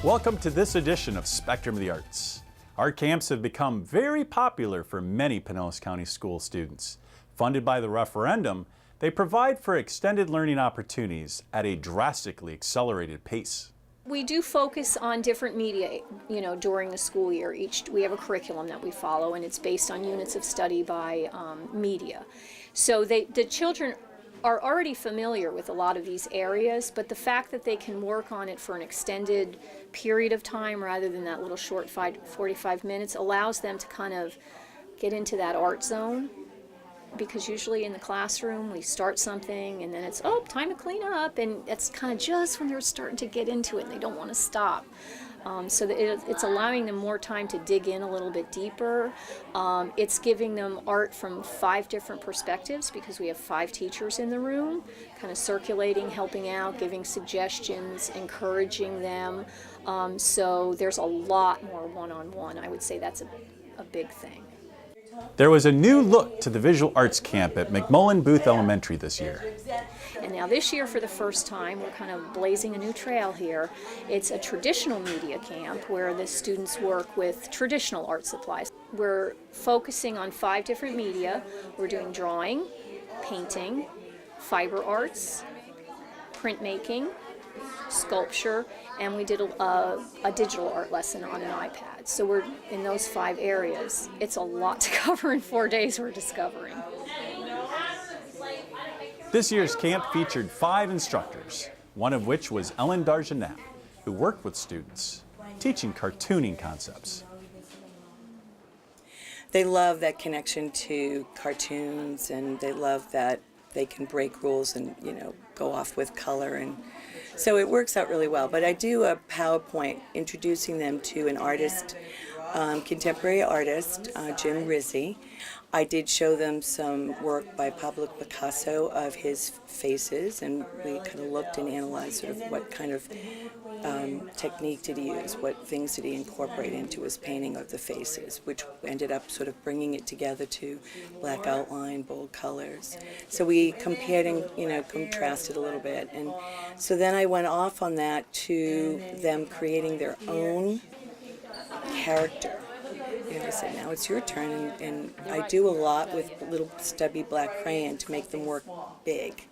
Welcome to this edition of Spectrum of the Arts. Art camps have become very popular for many Pinellas County School students. Funded by the referendum, they provide for extended learning opportunities at a drastically accelerated pace. We do focus on different media, during the school year. We have a curriculum that we follow, and it's based on units of study by media. So the children are already familiar with a lot of these areas, but the fact that they can work on it for an extended period of time rather than that little short 45 minutes allows them to kind of get into that art zone. Because usually in the classroom we start something and then it's, oh, time to clean up, and that's kind of just when they're starting to get into it and they don't want to stop. So it's allowing them more time to dig in a little bit deeper. It's giving them art from 5 different perspectives because we have 5 teachers in the room, kind of circulating, helping out, giving suggestions, encouraging them. So there's a lot more one-on-one. I would say that's a big thing. There was a new look to the visual arts camp at McMullen-Booth Elementary this year. And now this year, for the first time, we're kind of blazing a new trail here. It's a traditional media camp where the students work with traditional art supplies. We're focusing on 5 different media. We're doing drawing, painting, fiber arts, printmaking, sculpture, and we did a digital art lesson on an iPad. So we're in those 5 areas. It's a lot to cover in 4 days, we're discovering. This year's camp featured 5 instructors, one of which was Ellen Darjanap, who worked with students, teaching cartooning concepts. They love that connection to cartoons, and they love that they can break rules and, go off with color, and so it works out really well. But I do a PowerPoint introducing them to an artist, contemporary artist, Jim Rizzi. I did show them some work by Pablo Picasso of his faces, and we kind of looked and analyzed sort of what kind of technique did he use, what things did he incorporate into his painting of the faces, which ended up sort of bringing it together to black outline, bold colors. So we compared and contrasted a little bit, and so then I went off on that to them creating their own character. I said, now it's your turn, and I do a lot with little stubby black crayon to make them work big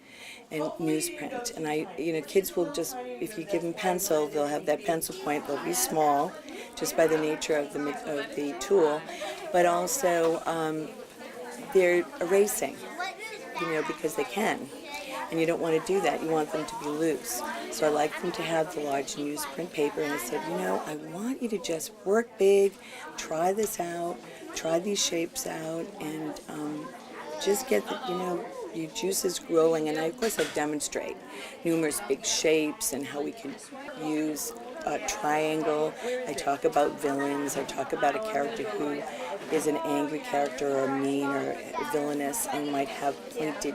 and newsprint. And kids will just, if you give them pencil, they'll have that pencil point. They'll be small, just by the nature of the tool, but also they're erasing, because they can. And you don't want to do that. You want them to be loose. So I like them to have the large newsprint paper, and I said, I want you to just work big, try this out, try these shapes out, and just get your juices growing. And of course I demonstrate numerous big shapes and how we can use a triangle. I talk about villains. I talk about a character who is an angry character or mean or villainous and might have pointed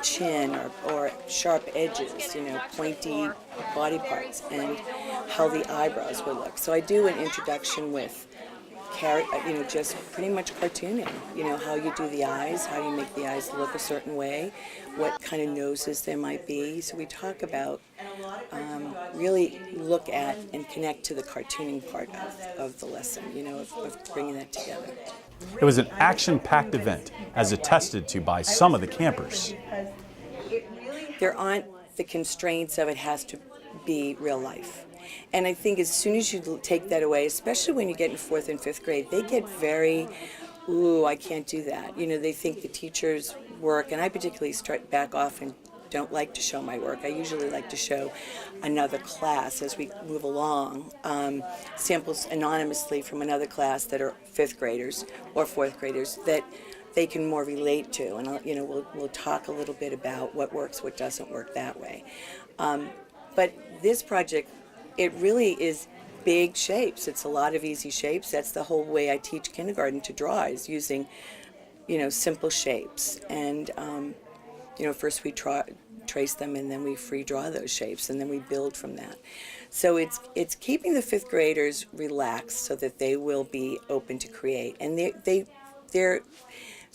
chin or sharp edges, pointy body parts, and how the eyebrows would look. So I do an introduction with just pretty much cartooning, how you do the eyes, how you make the eyes look a certain way, what kind of noses there might be. So we talk about, really look at and connect to the cartooning part of the lesson, of bringing that together. It was an action-packed event, as attested to by some of the campers. There aren't the constraints of it has to be real life. And I think as soon as you take that away, especially when you get in 4th and 5th grade, they get very, ooh, I can't do that. They think the teacher's work, and I particularly back off and don't like to show my work. I usually like to show another class as we move along, samples anonymously from another class that are 5th graders or 4th graders that they can more relate to, and we'll talk a little bit about what works, what doesn't work that way. But this project, it really is big shapes. It's a lot of easy shapes. That's the whole way I teach kindergarten to draw, is using simple shapes. And first we trace them, and then we free draw those shapes, and then we build from that. So it's keeping the 5th graders relaxed so that they will be open to create. And they're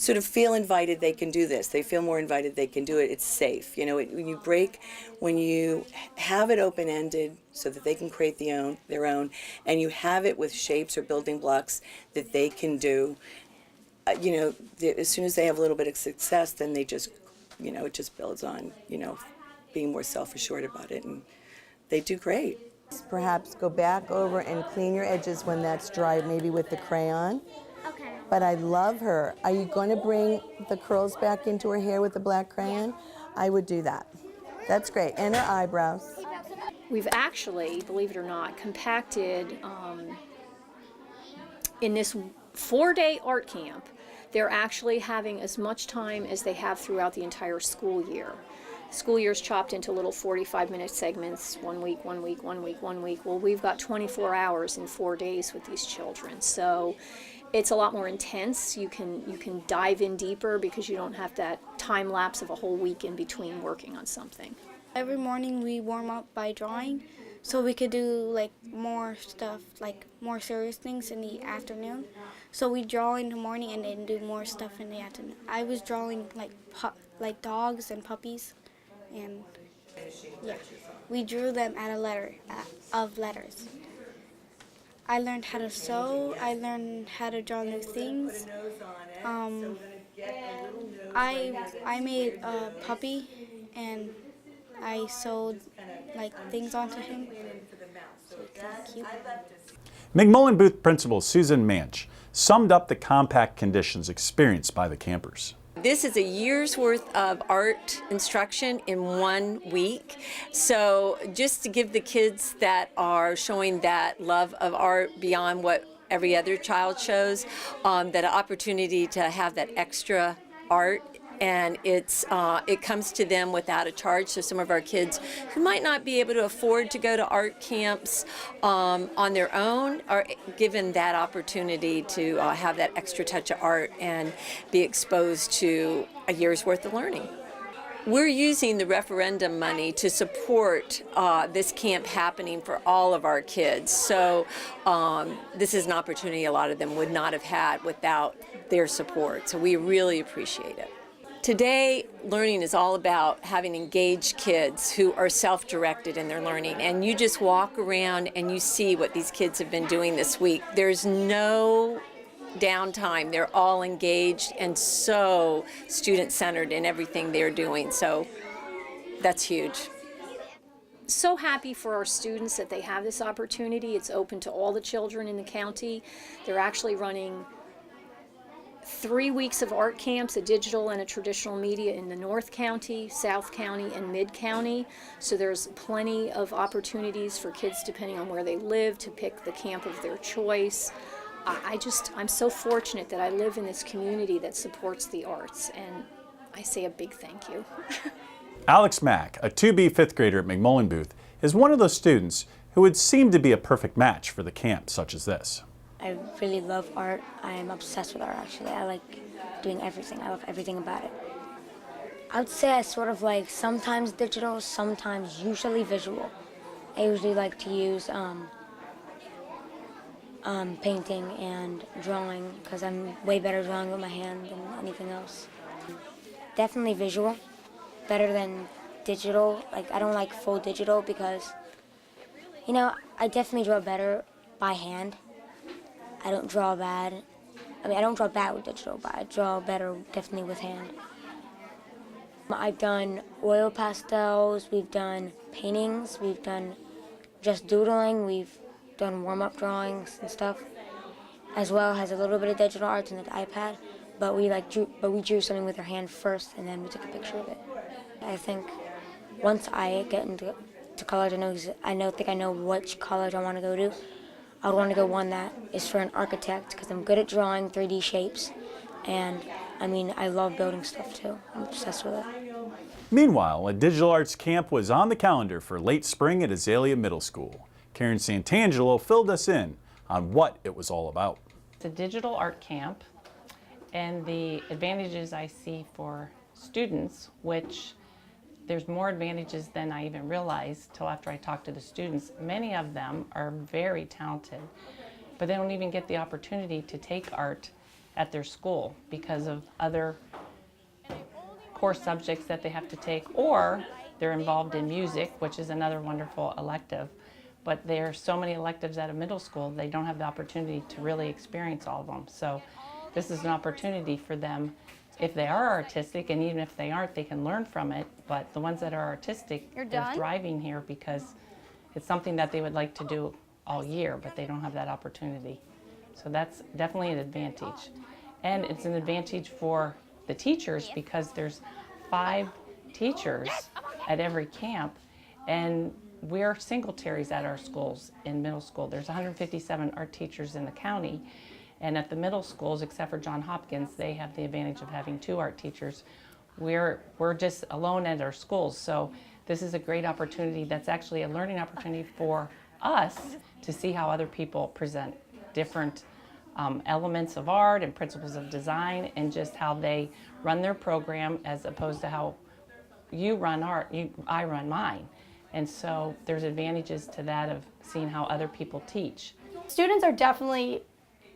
sort of feel invited they can do this. They feel more invited they can do it. It's safe. You know, when you have it open-ended so that they can create their own, and you have it with shapes or building blocks that they can do, you know, as soon as they have a little bit of success, then they just, you know, it just builds on, you know, being more self-assured about it, and they do great. Perhaps go back over and clean your edges when that's dry, maybe with the crayon. Okay. But I love her. Are you going to bring the curls back into her hair with the black crayon? I would do that. That's great. And her eyebrows. We've actually, believe it or not, compacted in this 4-day art camp. They're actually having as much time as they have throughout the entire school year. School year's chopped into little 45-minute segments, 1 week, 1 week, 1 week, 1 week. Well, we've got 24 hours in 4 days with these children. So it's a lot more intense. You can dive in deeper because you don't have that time lapse of a whole week in between working on something. Every morning we warm up by drawing, so we could do like more stuff, like more serious things in the afternoon. So we draw in the morning and then do more stuff in the afternoon. I was drawing like dogs and puppies, and yeah, we drew them at a letter of letters. I learned how to sew. I learned how to draw new things. I made a puppy, and I sewed like things onto him. So it's cute. McMullen-Booth Principal Susan Manch summed up the compact conditions experienced by the campers. This is a year's worth of art instruction in 1 week. So just to give the kids that are showing that love of art beyond what every other child shows, that opportunity to have that extra art, and it comes to them without a charge. So some of our kids who might not be able to afford to go to art camps on their own are given that opportunity to have that extra touch of art and be exposed to a year's worth of learning. We're using the referendum money to support this camp happening for all of our kids. So this is an opportunity a lot of them would not have had without their support. So we really appreciate it. Today, learning is all about having engaged kids who are self-directed in their learning. And you just walk around and you see what these kids have been doing this week. There's no downtime. They're all engaged and so student-centered in everything they're doing. So that's huge. So happy for our students that they have this opportunity. It's open to all the children in the county. They're actually running 3 weeks of art camps, a digital and a traditional media in the North County, South County, and Mid County. So there's plenty of opportunities for kids, depending on where they live, to pick the camp of their choice. I'm so fortunate that I live in this community that supports the arts, and I say a big thank you. Alex Mack, a 2B fifth grader at McMullen-Booth, is one of those students who would seem to be a perfect match for the camp such as this. I really love art. I am obsessed with art, actually. I like doing everything. I love everything about it. I would say I sort of like sometimes digital, sometimes usually visual. I usually like to use painting and drawing because I'm way better drawing with my hand than anything else. Definitely visual, better than digital. Like, I don't like full digital because, you know, I definitely draw better by hand. I don't draw bad. I mean, I don't draw bad with digital, but I draw better definitely with hand. I've done oil pastels, we've done paintings, we've done just doodling, we've done warm-up drawings and stuff, as well as a little bit of digital arts on the iPad, but we drew something with our hand first, and then we took a picture of it. I think once I get into college, I think I know which college I want to go to. I would want to go one that is for an architect because I'm good at drawing 3D shapes, and I mean, I love building stuff too. I'm obsessed with it. Meanwhile, a digital arts camp was on the calendar for late spring at Azalea Middle School. Karen Santangelo filled us in on what it was all about. It's a digital art camp, and the advantages I see for students, which there's more advantages than I even realized till after I talked to the students. Many of them are very talented, but they don't even get the opportunity to take art at their school because of other core subjects that they have to take, or they're involved in music, which is another wonderful elective. But there are so many electives at a middle school, they don't have the opportunity to really experience all of them. So this is an opportunity for them, if they are artistic, and even if they aren't, they can learn from it. But the ones that are artistic, they're thriving here because it's something that they would like to do all year, but they don't have that opportunity. So that's definitely an advantage. And it's an advantage for the teachers because there's 5 teachers at every camp, and we're singletaries at our schools in middle school. There's 157 art teachers in the county, and at the middle schools, except for John Hopkins, they have the advantage of having 2 art teachers. We're just alone at our schools, so this is a great opportunity. That's actually a learning opportunity for us to see how other people present different elements of art and principles of design, and just how they run their program as opposed to how you run art, I run mine. And so there's advantages to that of seeing how other people teach. Students are definitely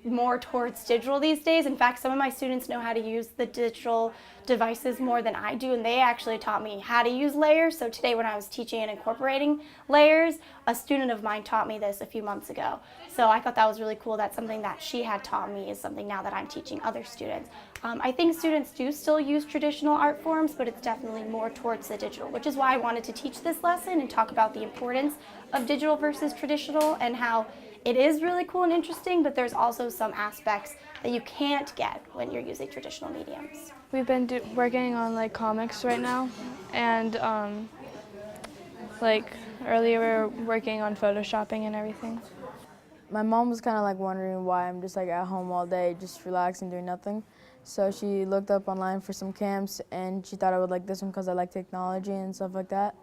more towards digital these days. In fact, some of my students know how to use the digital devices more than I do, and they actually taught me how to use layers. So today when I was teaching and incorporating layers, a student of mine taught me this a few months ago. So I thought that was really cool. That something that she had taught me is something now that I'm teaching other students. I think students do still use traditional art forms, but it's definitely more towards the digital, which is why I wanted to teach this lesson and talk about the importance of digital versus traditional, and how it is really cool and interesting, but there's also some aspects that you can't get when you're using traditional mediums. We've been working on like comics right now, and like earlier we were working on photoshopping and everything. My mom was kind of like wondering why I'm just like at home all day, just relaxing, doing nothing. So she looked up online for some camps, and she thought I would like this one because I like technology and stuff like that.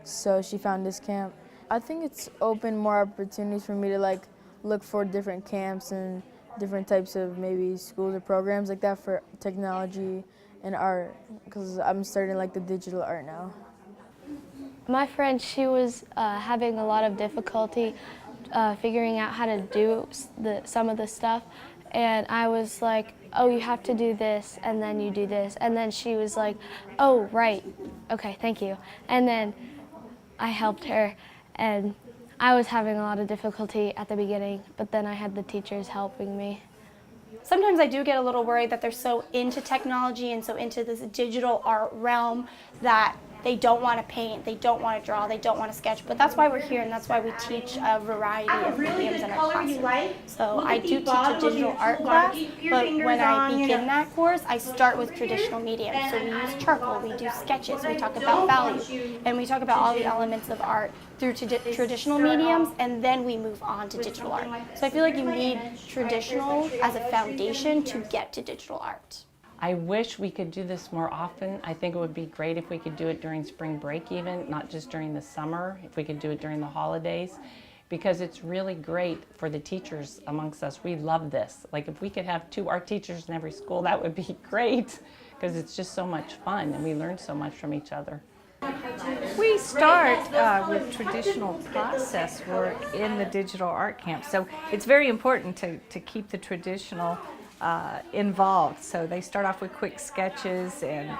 So she found this camp. I think it's opened more opportunities for me to like look for different camps and different types of maybe schools or programs like that for technology and art, because I'm starting like the digital art now. My friend, she was having a lot of difficulty figuring out how to do some of the stuff, and I was like, oh, you have to do this, and then you do this, and then she was like, oh, right, okay, thank you. And then I helped her, and I was having a lot of difficulty at the beginning, but then I had the teachers helping me. Sometimes I do get a little worried that they're so into technology and so into this digital art realm that they don't want to paint, they don't want to draw, they don't want to sketch, but that's why we're here, and that's why we teach a variety of mediums in our classroom. So I do teach a digital art class, but when I begin that course, I start with traditional mediums. So we use charcoal, we do sketches, we talk about value, and we talk about all the elements of art through traditional mediums, and then we move on to digital art. So I feel like you need traditional as a foundation to get to digital art. I wish we could do this more often. I think it would be great if we could do it during spring break even, not just during the summer, if we could do it during the holidays, because it's really great for the teachers amongst us. We love this. Like if we could have 2 art teachers in every school, that would be great, because it's just so much fun and we learn so much from each other. We start with traditional process work in the digital art camp, so it's very important to keep the traditional involved. So they start off with quick sketches and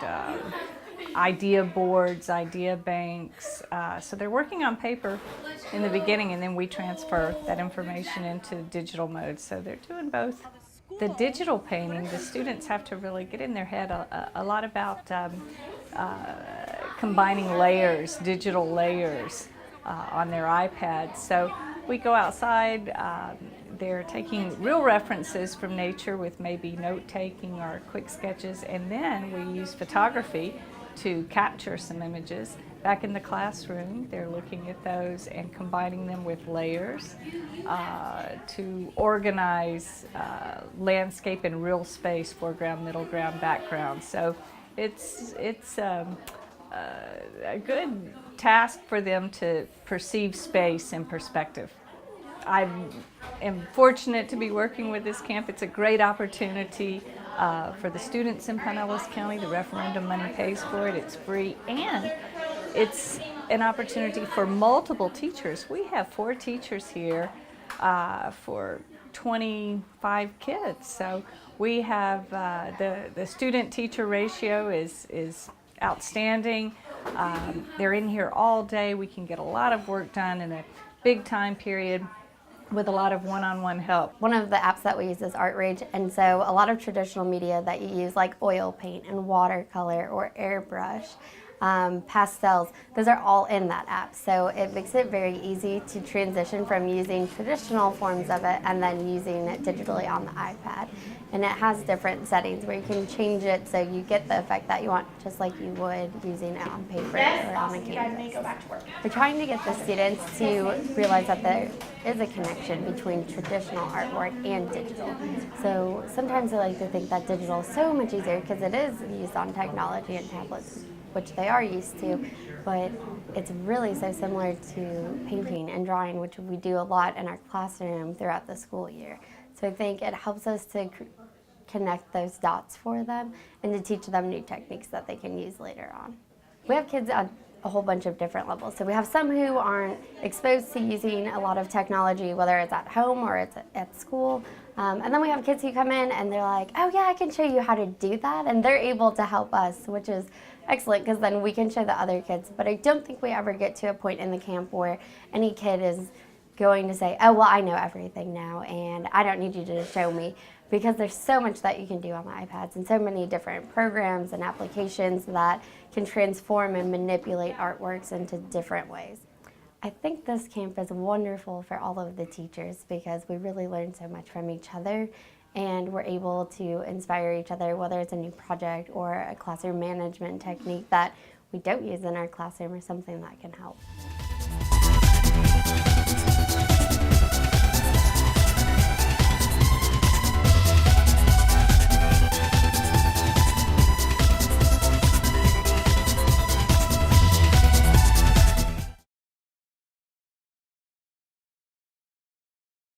idea boards, idea banks. So they're working on paper in the beginning, and then we transfer that information into digital mode. So they're doing both. The digital painting, the students have to really get in their head a lot about combining layers, digital layers on their iPads. So we go outside, they're taking real references from nature with maybe note-taking or quick sketches, and then we use photography to capture some images. Back in the classroom, they're looking at those and combining them with layers to organize landscape and real space, foreground, middle ground, background. So it's a good task for them to perceive space and perspective. I am fortunate to be working with this camp. It's a great opportunity for the students in Pinellas County. The referendum money pays for it. It's free, and it's an opportunity for multiple teachers. We have 4 teachers here for 25 kids. So we have the student-teacher ratio is outstanding. They're in here all day. We can get a lot of work done in a big time period with a lot of one-on-one help. One of the apps that we use is ArtRage, and so a lot of traditional media that you use, like oil paint and watercolor or airbrush, pastels, those are all in that app. So it makes it very easy to transition from using traditional forms of it and then using it digitally on the iPad. And it has different settings where you can change it so you get the effect that you want, just like you would using it on paper or on a canvas. You guys may go back to work. We're trying to get the students to realize that there is a connection between traditional artwork and digital. So sometimes I like to think that digital is so much easier because it is used on technology and tablets, which they are used to, but it's really so similar to painting and drawing, which we do a lot in our classroom throughout the school year. So I think it helps us to connect those dots for them and to teach them new techniques that they can use later on. We have kids at a whole bunch of different levels. So we have some who aren't exposed to using a lot of technology, whether it's at home or it's at school. And then we have kids who come in and they're like, oh yeah, I can show you how to do that. And they're able to help us, which is excellent because then we can show the other kids. But I don't think we ever get to a point in the camp where any kid is going to say, oh, well, I know everything now and I don't need you to show me, because there's so much that you can do on the iPads and so many different programs and applications that can transform and manipulate artworks into different ways. I think this camp is wonderful for all of the teachers because we really learn so much from each other and we're able to inspire each other, whether it's a new project or a classroom management technique that we don't use in our classroom or something that can help.